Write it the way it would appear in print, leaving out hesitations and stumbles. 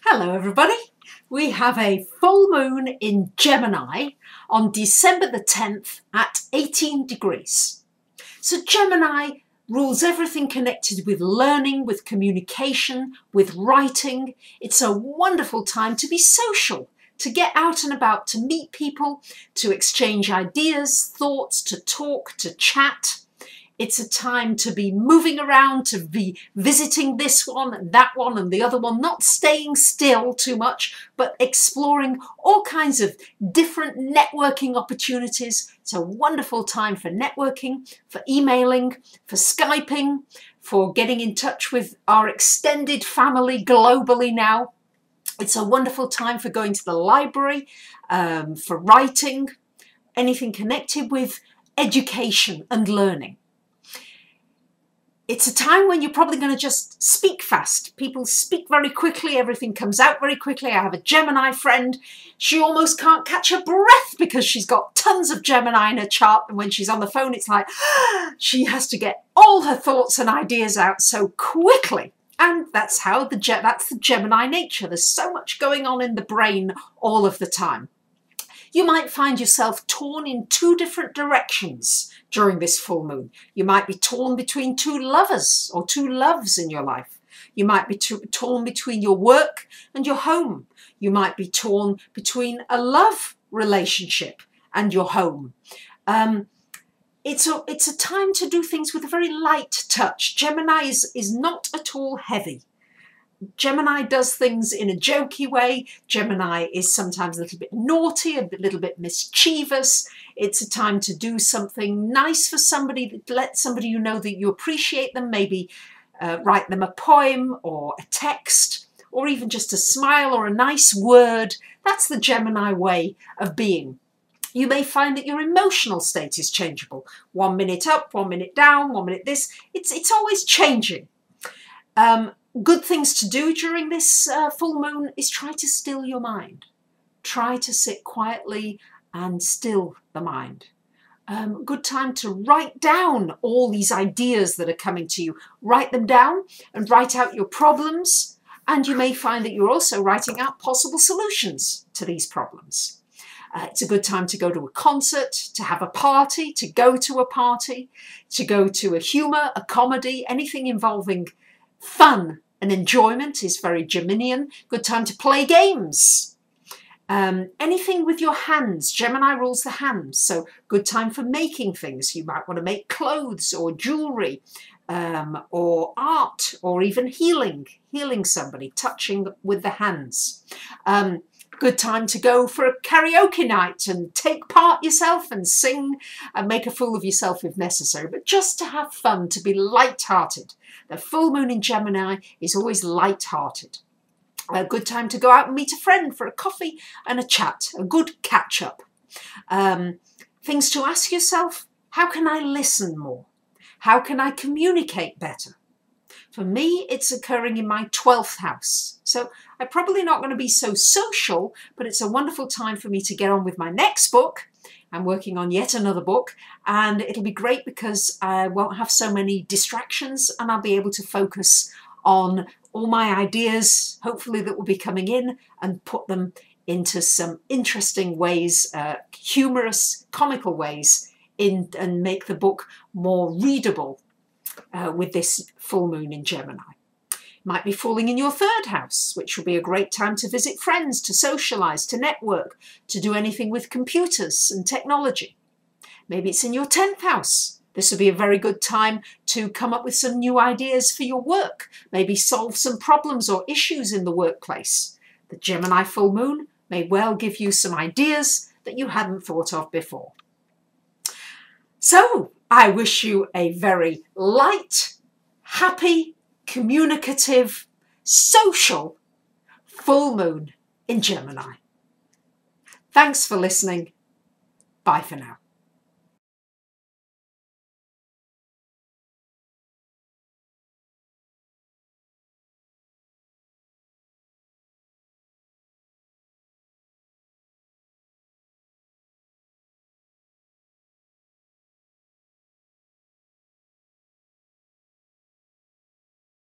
Hello everybody. We have a full moon in Gemini on December the 10th at 18 degrees. So Gemini rules everything connected with learning, with communication, with writing. It's a wonderful time to be social, to get out and about, to meet people, to exchange ideas, thoughts, to talk, to chat. It's a time to be moving around, to be visiting this one and that one and the other one, not staying still too much, but exploring all kinds of different networking opportunities. It's a wonderful time for networking, for emailing, for Skyping, for getting in touch with our extended family globally now. It's a wonderful time for going to the library, for writing, anything connected with education and learning. It's a time when you're probably going to just speak fast. People speak very quickly. Everything comes out very quickly. I have a Gemini friend. She almost can't catch her breath because she's got tons of Gemini in her chart. And when she's on the phone, it's like she has to get all her thoughts and ideas out so quickly. And that's the Gemini nature. There's so much going on in the brain all of the time. You might find yourself torn in two different directions during this full moon. You might be torn between two lovers or two loves in your life. You might be torn between your work and your home. You might be torn between a love relationship and your home. It's a time to do things with a very light touch. Gemini is not at all heavy. Gemini does things in a jokey way. Gemini is sometimes a little bit naughty, a little bit mischievous. It's a time to do something nice for somebody, to let somebody you know that you appreciate them, maybe write them a poem or a text, or even just a smile or a nice word. That's the Gemini way of being. You may find that your emotional state is changeable. 1 minute up, 1 minute down, 1 minute this. It's always changing. Good things to do during this full moon is try to still your mind. Try to sit quietly and still the mind. Good time to write down all these ideas that are coming to you. Write them down and write out your problems. And you may find that you're also writing out possible solutions to these problems. It's a good time to go to a concert, to have a party, to go to a party, to go to a humour, a comedy, anything involving fun and enjoyment is very Geminian. Good time to play games. Anything with your hands. Gemini rules the hands, so good time for making things. You might want to make clothes or jewellery or art or even healing somebody, touching with the hands. Good time to go for a karaoke night and take part yourself and sing and make a fool of yourself if necessary, but just to have fun, to be light-hearted. The full moon in Gemini is always light-hearted. A good time to go out and meet a friend for a coffee and a chat, a good catch-up. Things to ask yourself: how can I listen more? How can I communicate better? For me, it's occurring in my 12th house. So I'm probably not going to be so social, but it's a wonderful time for me to get on with my next book. I'm working on yet another book, and it'll be great because I won't have so many distractions and I'll be able to focus on all my ideas, hopefully, that will be coming in, and put them into some interesting ways, humorous, comical ways, and make the book more readable. With this full moon in Gemini. Might be falling in your 3rd house, which will be a great time to visit friends, to socialise, to network, to do anything with computers and technology. Maybe it's in your 10th house. This will be a very good time to come up with some new ideas for your work, maybe solve some problems or issues in the workplace. The Gemini full moon may well give you some ideas that you hadn't thought of before. So, I wish you a very light, happy, communicative, social full moon in Gemini. Thanks for listening. Bye for now.